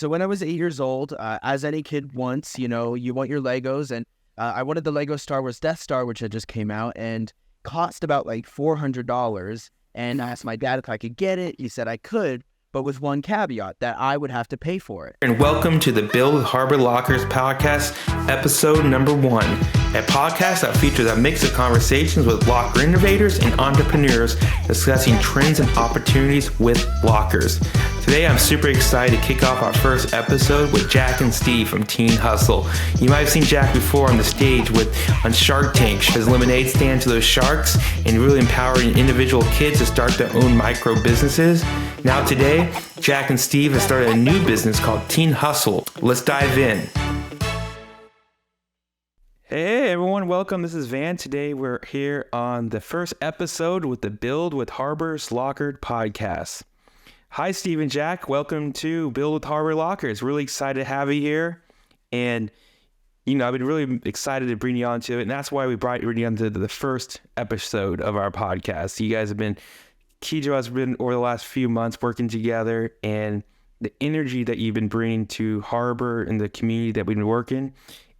So when I was 8 years old, as any kid wants, you want your Legos, and I wanted the Lego Star Wars Death Star, which had just came out, and cost about like $400. And I asked my dad if I could get it. He said I could, but with one caveat that I would have to pay for it. And welcome to the Build with Harbor Lockers podcast, episode number 1, a podcast that features a mix of conversations with locker innovators and entrepreneurs discussing trends and opportunities with lockers. Today, I'm super excited to kick off our first episode with Jack and Steve from TeenHustl. You might have seen Jack before on the stage on Shark Tank, his lemonade stand to those sharks and really empowering individual kids to start their own micro businesses. Now today, Jack and Steve have started a new business called TeenHustl. Let's dive in. Hey everyone, welcome. This is Van. Today we're here on the first episode with the Build with Harbor's Locker podcast. Hi Steve and Jack, welcome to Build with Harbor Lockers. Really excited to have you here. And I've been really excited to bring you onto it, and that's why we brought you onto the first episode of our podcast. You guys have been key to us over the last few months working together, and the energy that you've been bringing to Harbor and the community that we've been working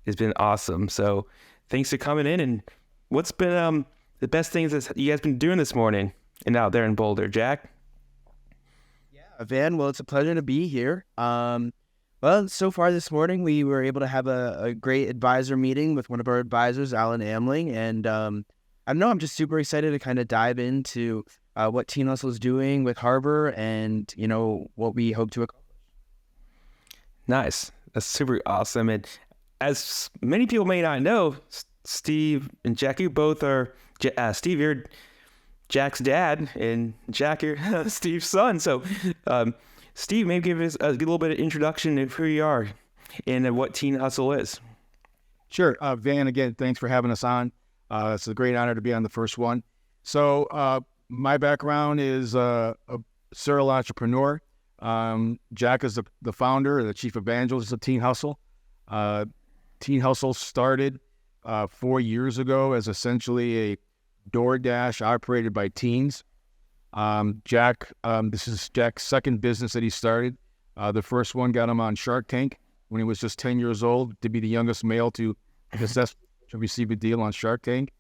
has been awesome. So thanks for coming in. And what's been the best things that you guys been doing this morning and out there in Boulder, Jack? Yeah, Van, well, it's a pleasure to be here. Well, so far this morning, we were able to have a great advisor meeting with one of our advisors, Alan Amling. And I don't know, I'm just super excited to kind of dive into what TeenHustl is doing with Harbor and, what we hope to accomplish. Nice. That's super awesome. And as many people may not know, Steve and Jack, you both are, Steve, you're Jack's dad, and Jack, you're Steve's son. So, Steve, maybe give us a little bit of introduction of who you are and what TeenHustl is. Sure. Van, again, thanks for having us on. It's a great honor to be on the first one. So my background is a serial entrepreneur. Jack is the founder, the chief evangelist of TeenHustl. TeenHustl started 4 years ago as essentially a DoorDash operated by teens. Jack, this is Jack's second business that he started. The first one got him on Shark Tank when he was just 10 years old, to be the youngest male to receive a deal on Shark Tank.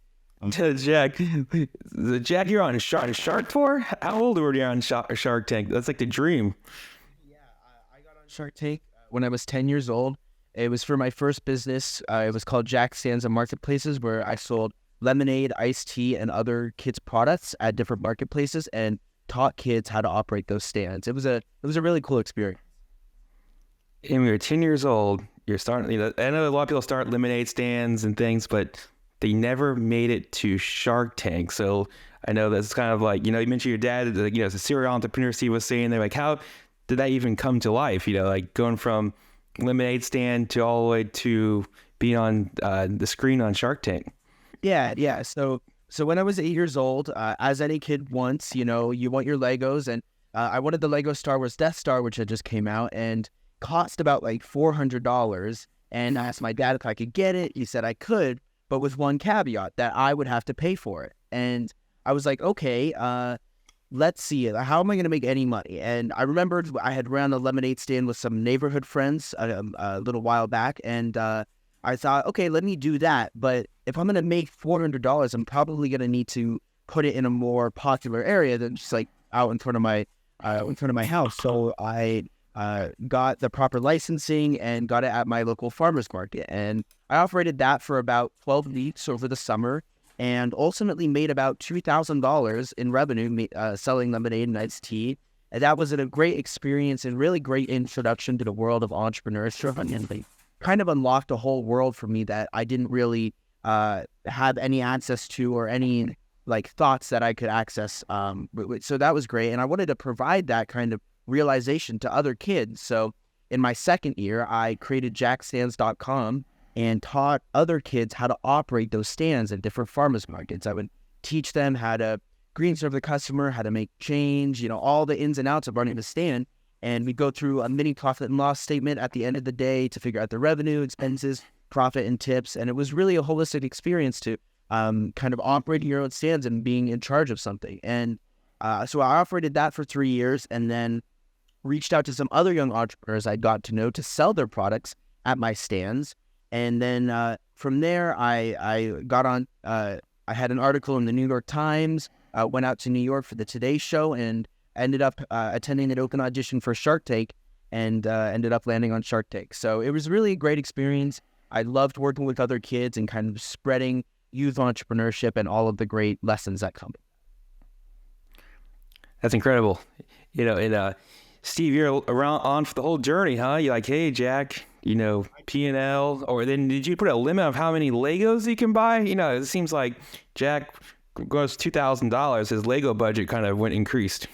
Jack, you're on a Shark Tour? How old were you on Shark Tank? That's like the dream. Yeah, I got on Shark Tank when I was 10 years old. It was for my first business. It was called Jack Stands and Marketplaces, where I sold lemonade, iced tea, and other kids' products at different marketplaces and taught kids how to operate those stands. It was a really cool experience. And when you're 10 years old, you're starting, I know a lot of people start lemonade stands and things, but they never made it to Shark Tank. So I know that's kind of like, you mentioned your dad, as a serial entrepreneur, Steve was saying, they're like, how did that even come to life? Like going from lemonade stand to all the way to being on the screen on Shark Tank. Yeah. So when I was 8 years old, as any kid wants, you want your Legos, and I wanted the Lego Star Wars Death Star, which had just came out, and cost about like $400. And I asked my dad if I could get it. He said I could, but with one caveat that I would have to pay for it. And I was like, okay, let's see, how am I going to make any money? And I remembered I had ran a lemonade stand with some neighborhood friends a little while back, and I thought, okay, let me do that. But if I'm going to make $400, I'm probably going to need to put it in a more popular area than just like out in front of my house. So I got the proper licensing and got it at my local farmer's market. And I operated that for about 12 weeks over the summer, and ultimately made about $2,000 in revenue selling lemonade and iced tea. And that was a great experience and really great introduction to the world of entrepreneurship, and kind of unlocked a whole world for me that I didn't really have any access to or any thoughts that I could access. So that was great. And I wanted to provide that kind of realization to other kids. So in my second year, I created jackstands.com and taught other kids how to operate those stands at different farmers markets. I would teach them how to green serve the customer, how to make change, all the ins and outs of running the stand. And we go through a mini profit and loss statement at the end of the day to figure out the revenue, expenses, profit, and tips. And it was really a holistic experience to kind of operating your own stands and being in charge of something. And so I operated that for 3 years. And then reached out to some other young entrepreneurs I got to know to sell their products at my stands. And then from there, I got on, I had an article in the New York Times, went out to New York for the Today Show, and ended up attending an open audition for Shark Tank, and ended up landing on Shark Tank. So it was really a great experience. I loved working with other kids and kind of spreading youth entrepreneurship and all of the great lessons that come. That's incredible. And Steve, you're on for the whole journey, huh? You're like, hey, Jack, P&L, or then did you put a limit of how many Legos you can buy? It seems like Jack goes $2,000. His Lego budget kind of increased.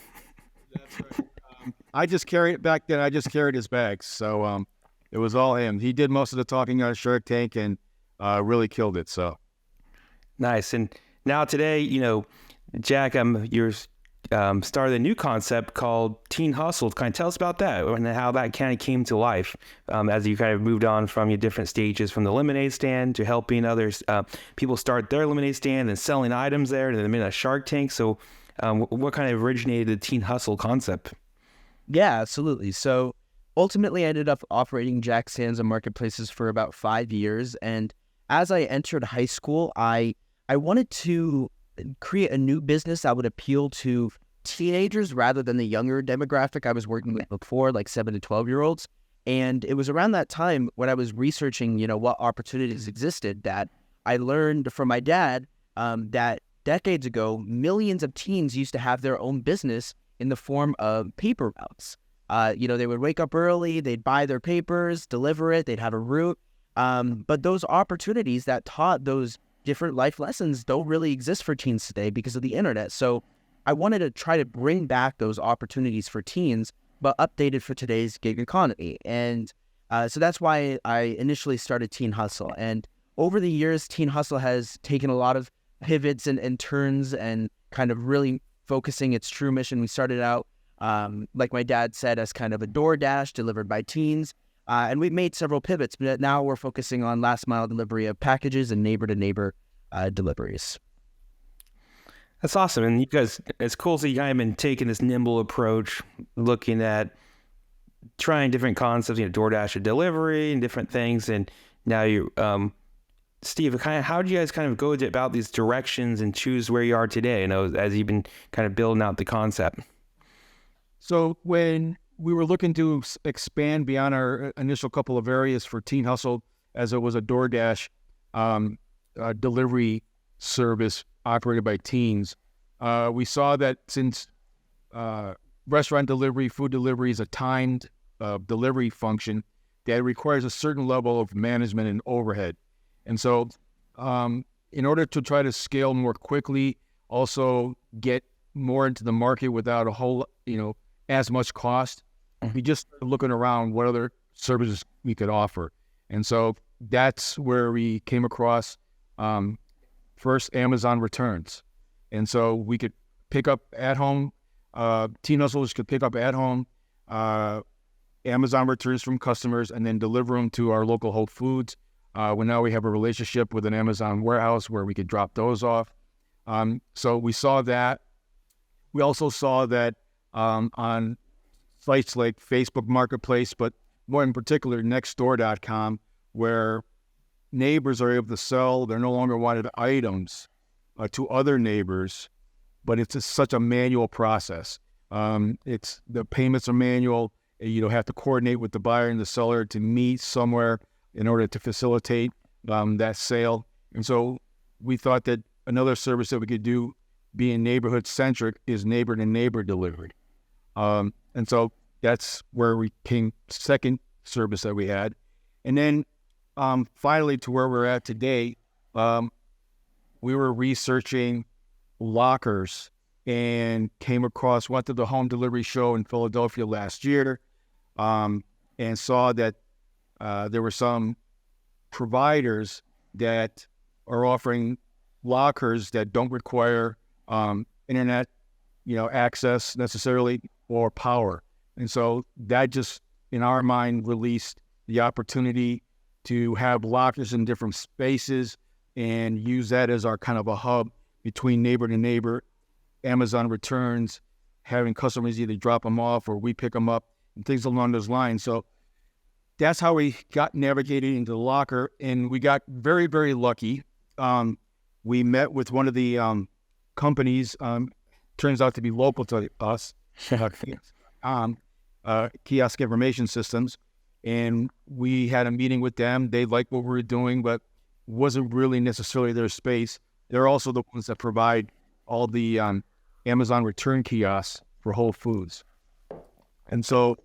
That's right. I just carried his bags. So it was all him. He did most of the talking on Shark Tank and really killed it. So nice. And now today, Jack, you're started a new concept called TeenHustl. Kind of tell us about that and how that kind of came to life as you kind of moved on from your different stages, from the lemonade stand to helping others, people start their lemonade stand and selling items there, and then in a Shark Tank. So what kind of originated the TeenHustl concept? Yeah, absolutely. So ultimately, I ended up operating Jack Stands and marketplaces for about 5 years. And as I entered high school, I wanted to create a new business that would appeal to teenagers rather than the younger demographic I was working with before, like 7 to 12-year-olds. And it was around that time when I was researching, what opportunities existed, that I learned from my dad that decades ago, millions of teens used to have their own business in the form of paper routes. They would wake up early, they'd buy their papers, deliver it, they'd have a route. But those opportunities that taught those different life lessons don't really exist for teens today because of the internet. So I wanted to try to bring back those opportunities for teens, but updated for today's gig economy. And so that's why I initially started TeenHustl. And over the years, TeenHustl has taken a lot of pivots and turns and kind of really focusing its true mission. We started out, like my dad said, as kind of a DoorDash delivered by teens. And we've made several pivots, but now we're focusing on last mile delivery of packages and neighbor-to-neighbor deliveries. That's awesome. And you guys, it's cool. So you kind of been taking this nimble approach, looking at trying different concepts, DoorDash delivery and different things. And now you, Steve, how did you guys kind of go about these directions and choose where you are today, as you've been kind of building out the concept? So when we were looking to expand beyond our initial couple of areas for TeenHustl, as it was a DoorDash delivery service operated by teens, we saw that since restaurant delivery, food delivery is a timed delivery function, that requires a certain level of management and overhead. And so in order to try to scale more quickly, also get more into the market without a whole, as much cost, we just started looking around what other services we could offer. And so that's where we came across first Amazon returns. And so we could pick up at home, TeenHustlers could pick up at home Amazon returns from customers and then deliver them to our local Whole Foods. Now we have a relationship with an Amazon warehouse where we could drop those off. So we saw that. We also saw that on sites like Facebook Marketplace, but more in particular Nextdoor.com, where neighbors are able to sell their no longer wanted items to other neighbors, but it's just such a manual process. The payments are manual. You don't have to coordinate with the buyer and the seller to meet somewhere in order to facilitate that sale. And so we thought that another service that we could do, being neighborhood-centric, is neighbor-to-neighbor delivery. And so that's where we came, second service that we had. And then finally to where we're at today, we were researching lockers and went to the home delivery show in Philadelphia last year, and saw that there were some providers that are offering lockers that don't require internet, access necessarily, or power. And so that just, in our mind, released the opportunity to have lockers in different spaces and use that as our kind of a hub between neighbor to neighbor, Amazon returns, having customers either drop them off or we pick them up, and things along those lines. So that's how we got navigated into the locker, and we got very, very lucky. We met with one of the companies, turns out to be local to us, Kiosk Information Systems, and we had a meeting with them. They liked what we were doing, but wasn't really necessarily their space. They're also the ones that provide all the Amazon return kiosks for Whole Foods. And so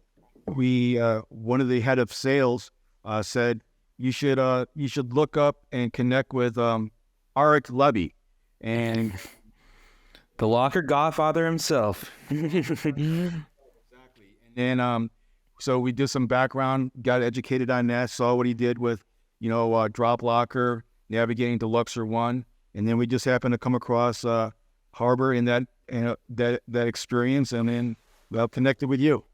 we, one of the head of sales said, you should look up and connect with Arik Levy. And the locker godfather himself. Exactly. And then, so we did some background, got educated on that, saw what he did with, Drop Locker, navigating to Luxor One. And then we just happened to come across Harbor in that experience, and then connected with you.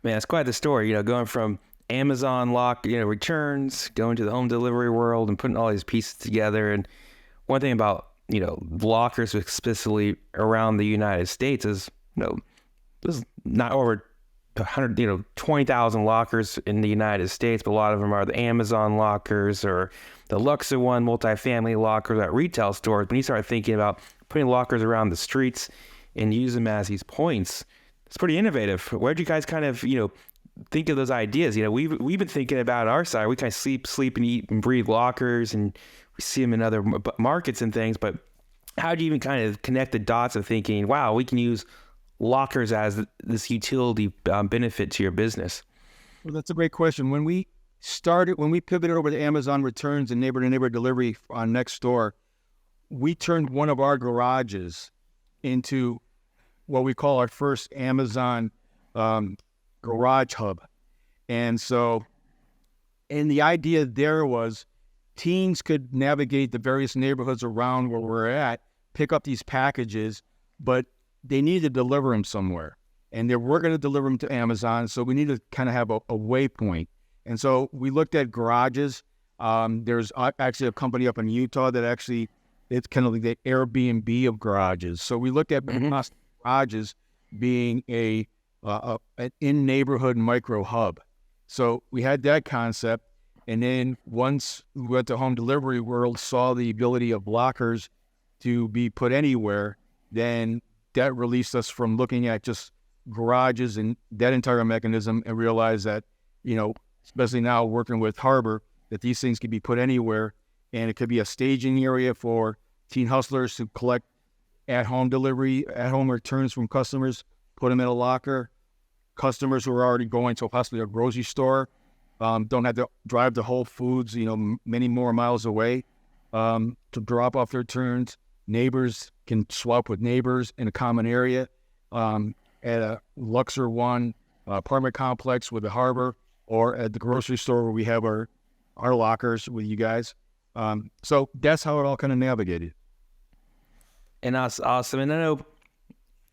Man, it's quite the story, going from Amazon returns, going to the home delivery world and putting all these pieces together. And one thing about, lockers specifically around the United States is, there's not over 20,000 lockers in the United States, but a lot of them are the Amazon lockers or the Luxor One multifamily lockers at retail stores. When you start thinking about putting lockers around the streets and use them as these points, it's pretty innovative. Where'd you guys kind of, think of those ideas? We've been thinking about our side. We kind of sleep and eat and breathe lockers, and we see them in other markets and things. But how do you even kind of connect the dots of thinking, wow, we can use lockers as this utility benefit to your business? Well, that's a great question. When we pivoted over to Amazon returns and neighbor-to-neighbor delivery on Nextdoor, we turned one of our garages into what we call our first Amazon garage hub. And the idea there was teens could navigate the various neighborhoods around where we're at, pick up these packages, but they need to deliver them somewhere. And we're going to deliver them to Amazon, so we need to kind of have a waypoint. And so we looked at garages. There's actually a company up in Utah that it's kind of like the Airbnb of garages. So we looked at garages being an in-neighborhood micro hub. So we had that concept. And then once we went to home delivery world, saw the ability of lockers to be put anywhere, then that released us from looking at just garages and that entire mechanism, and realized that, especially now working with Harbor, that these things can be put anywhere, and it could be a staging area for teen hustlers to collect at-home delivery, at-home returns from customers, put them in a locker. Customers who are already going to possibly a grocery store don't have to drive to Whole Foods, many more miles away to drop off their returns. Neighbors can swap with neighbors in a common area at a Luxor One apartment complex with the Harbor, or at the grocery store where we have our lockers with you guys. So that's how it all kind of navigated. And that's awesome. And I know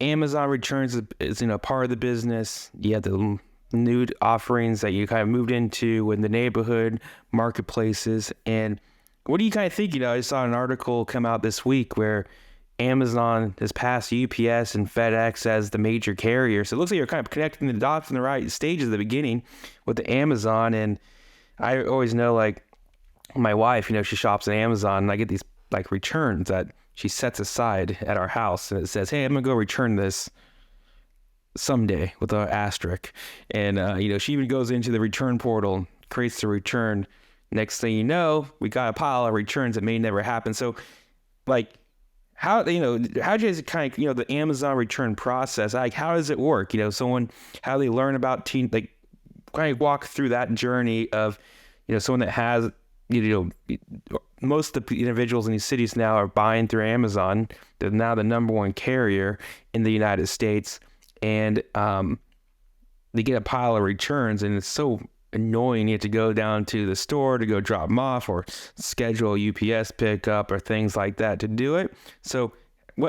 Amazon returns is part of the business. You have the new offerings that you kind of moved into in the neighborhood marketplaces. And what do you kind of think? I saw an article come out this week where Amazon has passed UPS and FedEx as the major carrier. So it looks like you're kind of connecting the dots in the right stages at the beginning with the Amazon. And I always know, like, my wife, she shops at Amazon, and I get these returns that she sets aside at our house, and it says, hey, I'm gonna go return this someday with an asterisk. And she even goes into the return portal, creates the return. Next thing you know, we got a pile of returns that may never happen. So, how do you guys kind of, the Amazon return process, how does it work? How do they learn about kind of walk through that journey of, someone that has, most of the individuals in these cities now are buying through Amazon. They're now the number one carrier in the United States. And they get a pile of returns, and it's so annoying. You have to go down to the store to go drop them off, or schedule a UPS pickup or things like that to do it. So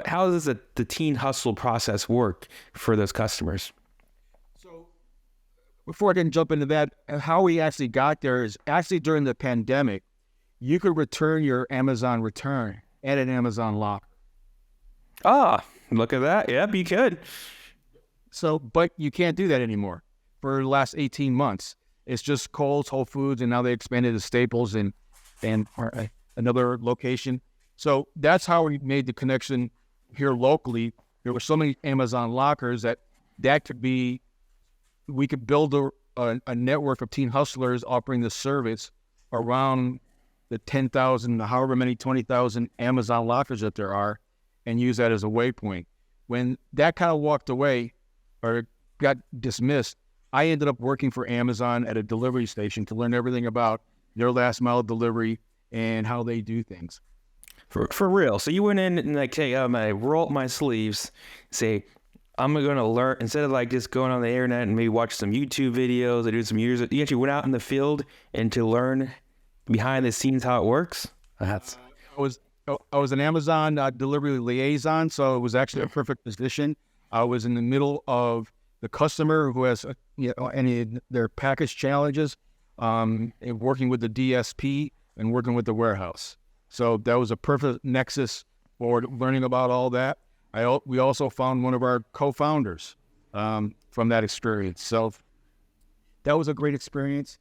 how does the TeenHustl process work for those customers? So before I can jump into that, how we actually got there is actually during the pandemic, you could return your Amazon return at an Amazon locker. Ah, look at that. Yep, you could. So, but you can't do that anymore for the last 18 months. It's just Kohl's, Whole Foods, and now they expanded to Staples and another location. So that's how we made the connection here locally. There were so many Amazon lockers that could be, we could build a network of teen hustlers offering this service around the 10,000, however many 20,000 Amazon lockers that there are, and use that as a waypoint. When that kind of walked away or got dismissed, I ended up working for Amazon at a delivery station to learn everything about their last mile delivery and how they do things. For real. So you went in and like, hey, I roll up my sleeves, say, I'm going to learn, instead of like just going on the internet and maybe watch some YouTube videos or do some years, you actually went out in the field and to learn behind the scenes how it works? I was an Amazon delivery liaison, so it was actually a perfect position. I was in the middle of the customer who has any of their package challenges, and working with the DSP and working with the warehouse. So that was a perfect nexus for learning about all that. We also found one of our co-founders from that experience. So that was a great experience.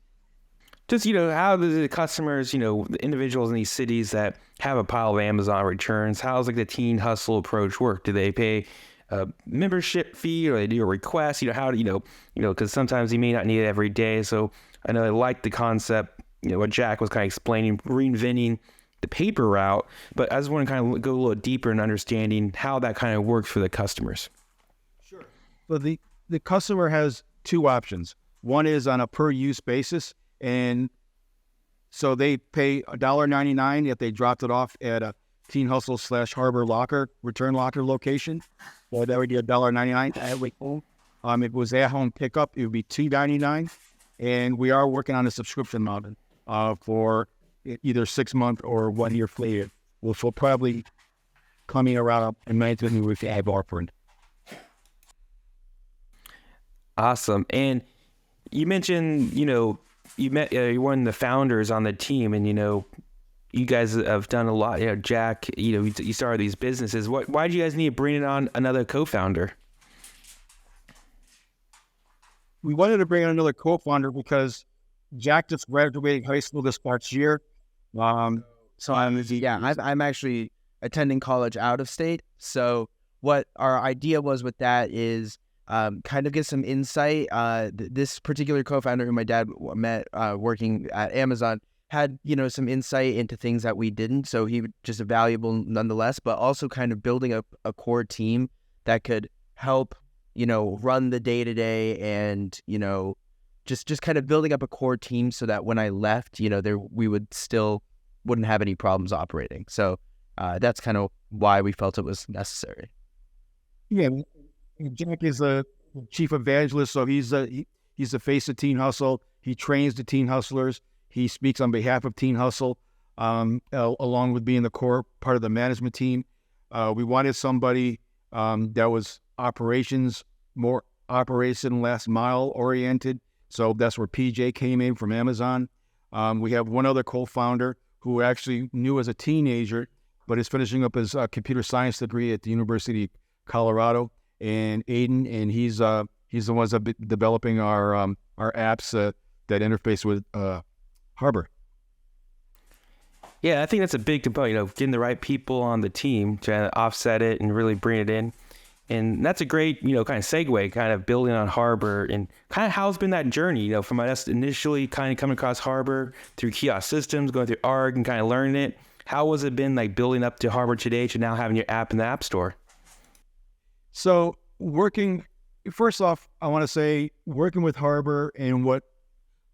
Just, how do the customers, the individuals in these cities that have a pile of Amazon returns, how's like the TeenHustl approach work? Do they pay a membership fee or they do a request? How do because sometimes you may not need it every day. So I know I like the concept, what Jack was kind of explaining, reinventing the paper route, but I just want to kind of go a little deeper in understanding how that kind of works for the customers. Sure. So the customer has two options. One is on a per use basis, and so they pay $1.99 if they dropped it off at a TeenHustl / Harbor Locker, return locker location. Well, that would be $1.99. If it was at home pickup, it would be $2.99. And we are working on a subscription model for either 6 month or 1 year free, which will probably coming around in May with the ad offering. Awesome. And you mentioned, you're one of the founders on the team, and you guys have done a lot. Jack, you started these businesses. Why did you guys need to bring on another co-founder? We wanted to bring on another co-founder because Jack just graduated high school this past year. So I'm actually attending college out of state. So what our idea was with that is kind of get some insight. This particular co-founder who my dad met working at Amazon had, some insight into things that we didn't. So he was just valuable nonetheless, but also kind of building up a core team that could help, run the day-to-day and, just kind of building up a core team so that when I left, we wouldn't have any problems operating. So that's kind of why we felt it was necessary. Yeah, Jack is a chief evangelist, so he's the face of TeenHustl. He trains the teen hustlers. He speaks on behalf of TeenHustl, along with being the core part of the management team. We wanted somebody that was more operation last mile oriented. So that's where PJ came in from Amazon. We have one other co-founder who actually knew as a teenager, but is finishing up his computer science degree at the University of Colorado. And Aiden, and he's the ones that been developing our apps that interface with Harbor. Yeah, I think that's a big component, getting the right people on the team to offset it and really bring it in. And that's a great, kind of segue, kind of building on Harbor and kind of how's been that journey, from us initially kind of coming across Harbor through kiosk systems, going through ARG and kind of learning it. How was it been like building up to Harbor today to now having your app in the App Store? So first off, I want to say working with Harbor and what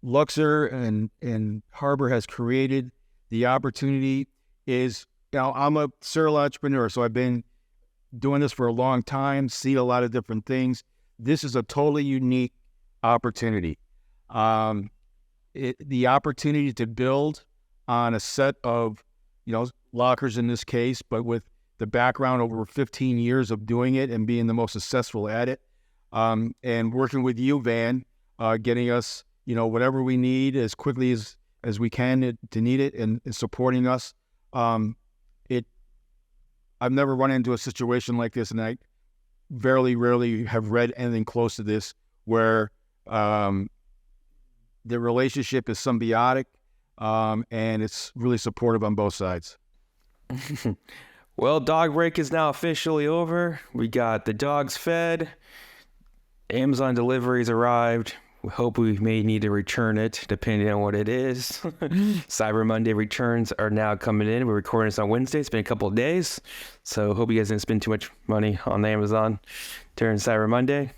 Luxor and Harbor has created, the opportunity is, I'm a serial entrepreneur, so I've been doing this for a long time, seen a lot of different things. This is a totally unique opportunity. The opportunity to build on a set of, lockers in this case, but with the background over 15 years of doing it and being the most successful at it, and working with you, Van, getting us, whatever we need as quickly as we can to need it and supporting us. I've never run into a situation like this, and very rarely have read anything close to this where the relationship is symbiotic and it's really supportive on both sides. Well, dog break is now officially over. We got the dogs fed. Amazon deliveries arrived. We hope we may need to return it, depending on what it is. Cyber Monday returns are now coming in. We're recording this on Wednesday. It's been a couple of days. So hope you guys didn't spend too much money on Amazon during Cyber Monday.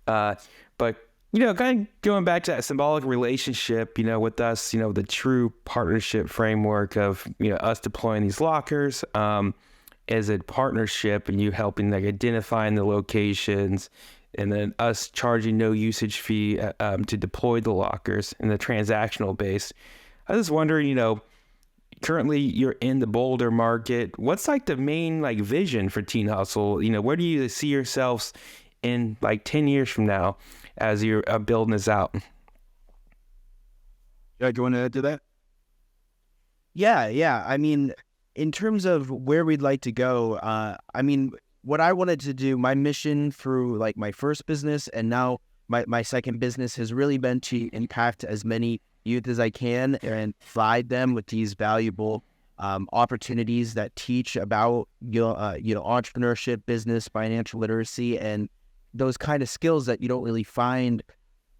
But, kind of going back to that symbolic relationship, with us, the true partnership framework of, us deploying these lockers as a partnership and you helping identifying the locations, and then us charging no usage fee to deploy the lockers in the transactional base. I was just wondering, currently you're in the Boulder market. What's the main vision for TeenHustl? Where do you see yourselves in 10 years from now as you're building this out? Yeah, do you want to add to that? Yeah. I mean, in terms of where we'd like to go, what I wanted to do, my mission through my first business and now my second business has really been to impact as many youth as I can and provide them with these valuable opportunities that teach about entrepreneurship, business, financial literacy, and those kind of skills that you don't really find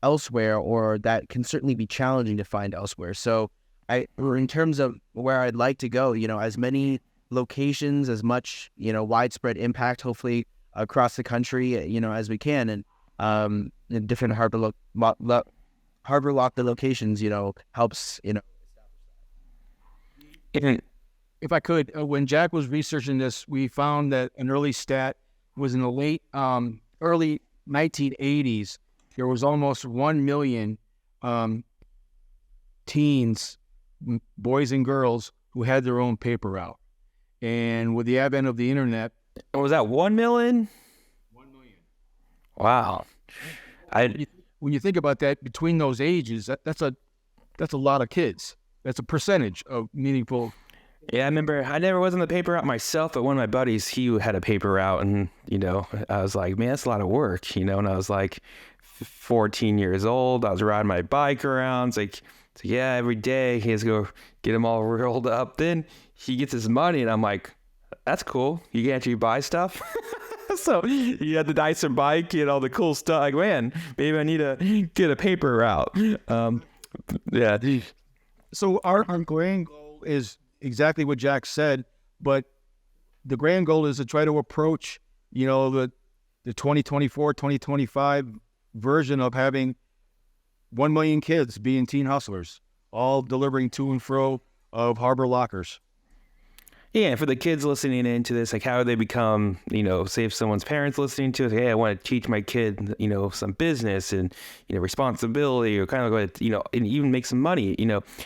elsewhere, or that can certainly be challenging to find elsewhere. So in terms of where I'd like to go, as many locations, as much, widespread impact, hopefully across the country, as we can, and in different harbor lock the locations, helps, If I could, when Jack was researching this, we found that an early stat was in the early 1980s, there was almost 1 million teens, boys and girls, who had their own paper route. And with the advent of the internet... Was that 1 million? 1 million. Wow. When you think about that, between those ages, that's a lot of kids. That's a percentage of meaningful... Yeah, I remember I never was on the paper route myself, but one of my buddies, he had a paper route, and, I was like, man, that's a lot of work, and I was 14 years old. I was riding my bike around. Yeah, every day he has to go get them all rolled up. Then he gets his money, and I'm like, that's cool. You can actually buy stuff. So you had the nicer bike and all the cool stuff. Man, maybe I need to get a paper route. Yeah. So our grand goal is exactly what Jack said, but the grand goal is to try to approach, the 2024, 2025 version of having 1 million kids being teen hustlers, all delivering to and fro of harbor lockers. Yeah, and for the kids listening into this, how do they become, say if someone's parents listening to it, hey, I want to teach my kid, some business and, responsibility, or kind of and even make some money,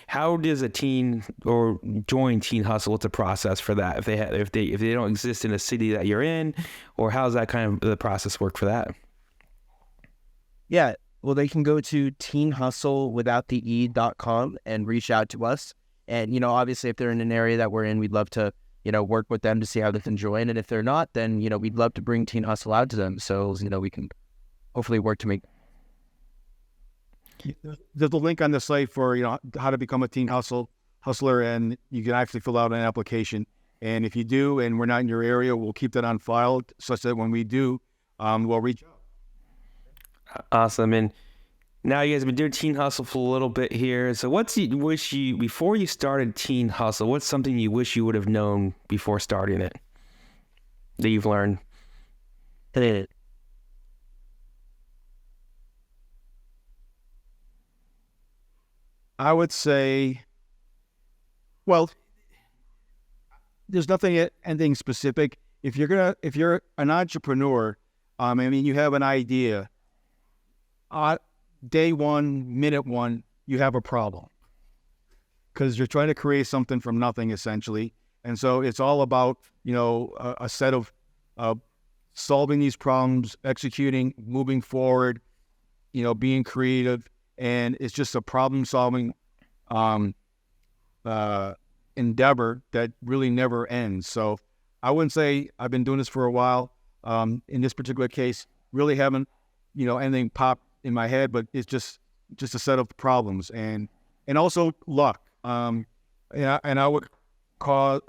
how does a teen or join TeenHustl? What's the process for that? If they don't exist in a city that you're in, or how's that kind of the process work for that? Yeah, well, they can go to teenhustle.com and reach out to us. And, obviously, if they're in an area that we're in, we'd love to, work with them to see how they can join. And if they're not, then, we'd love to bring TeenHustl out to them. So, we can hopefully work to make. There's a link on the site for, how to become a teen hustler, and you can actually fill out an application. And if you do, and we're not in your area, we'll keep that on file such that when we do, we'll reach out. Awesome. And now you guys have been doing TeenHustl for a little bit here. So before you started TeenHustl, what's something you wish you would have known before starting it that you've learned? I would say, well, there's anything specific. If you're an entrepreneur, you have an idea. Day one, minute one, you have a problem because you're trying to create something from nothing, essentially. And so it's all about, a set of solving these problems, executing, moving forward, being creative. And it's just a problem-solving endeavor that really never ends. So I wouldn't say I've been doing this for a while. In this particular case, really haven't, anything pop in my head, but it's just a set of problems and also luck. And I would call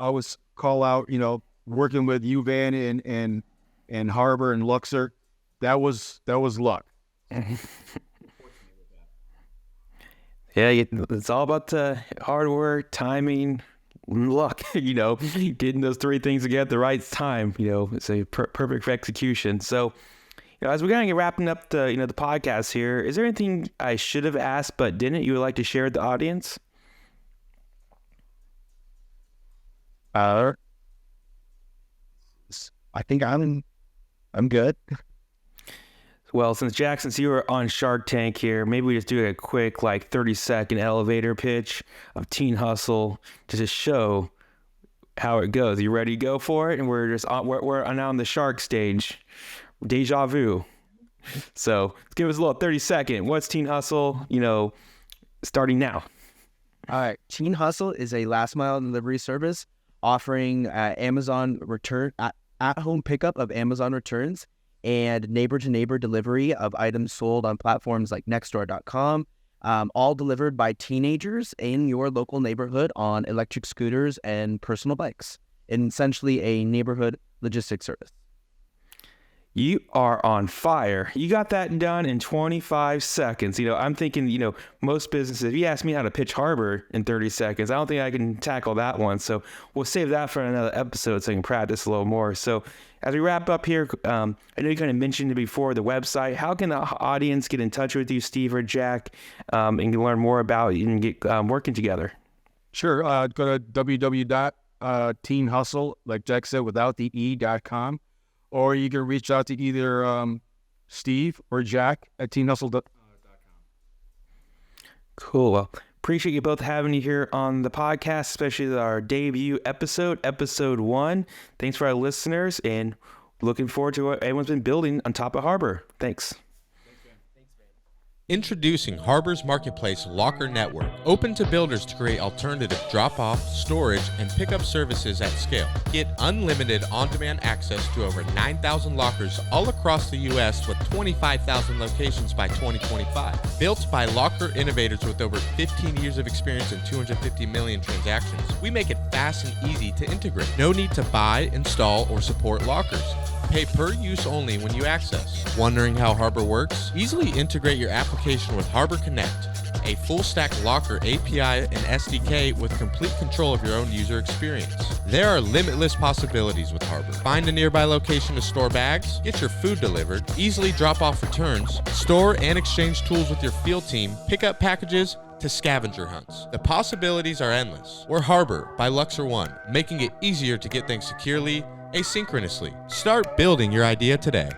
out, working with you, Van, and Harbor and Luxor. That was luck. Yeah, it's all about the hard work, timing, luck, getting those three things together at the right time, it's a perfect execution. So, as we're going to get wrapping up the podcast here, is there anything I should have asked but didn't you would like to share with the audience? I think I'm good. Well, since you were on Shark Tank here, maybe we just do a quick 30-second elevator pitch of TeenHustl to just show how it goes. You ready to go for it? And we're now on the Shark stage. Deja vu. So give us a little 30-second. What's TeenHustl? Starting now. All right. TeenHustl is a last mile delivery service offering Amazon return at home pickup of Amazon returns and neighbor-to-neighbor delivery of items sold on platforms like Nextdoor.com, all delivered by teenagers in your local neighborhood on electric scooters and personal bikes, and essentially a neighborhood logistics service. You are on fire. You got that done in 25 seconds. I'm thinking, most businesses, if you ask me how to pitch Harbor in 30 seconds, I don't think I can tackle that one. So we'll save that for another episode so I can practice a little more. So as we wrap up here, I know you kind of mentioned it before, the website. How can the audience get in touch with you, Steve or Jack, and learn more about you and get working together? Sure. Go to www.teenhustl, like Jack said, without the E.com. Or you can reach out to either Steve or Jack at TeenHustl.com. Cool. Well, appreciate you both having you here on the podcast, especially our debut episode 1. Thanks for our listeners, and looking forward to what everyone's been building on top of Harbor. Thanks. Introducing Harbor's Marketplace Locker Network, open to builders to create alternative drop-off, storage, and pickup services at scale. Get unlimited on-demand access to over 9,000 lockers all across the U.S. with 25,000 locations by 2025. Built by locker innovators with over 15 years of experience and 250 million transactions, we make it fast and easy to integrate. No need to buy, install, or support lockers. Pay per use only when you access. Wondering how Harbor works? Easily integrate your application with Harbor Connect, a full-stack locker API and SDK with complete control of your own user experience. There are limitless possibilities with Harbor. Find a nearby location to store bags, get your food delivered, easily drop off returns, store and exchange tools with your field team, pick up packages, to scavenger hunts. The possibilities are endless. We're Harbor by Luxor One, making it easier to get things securely, asynchronously. Start building your idea today.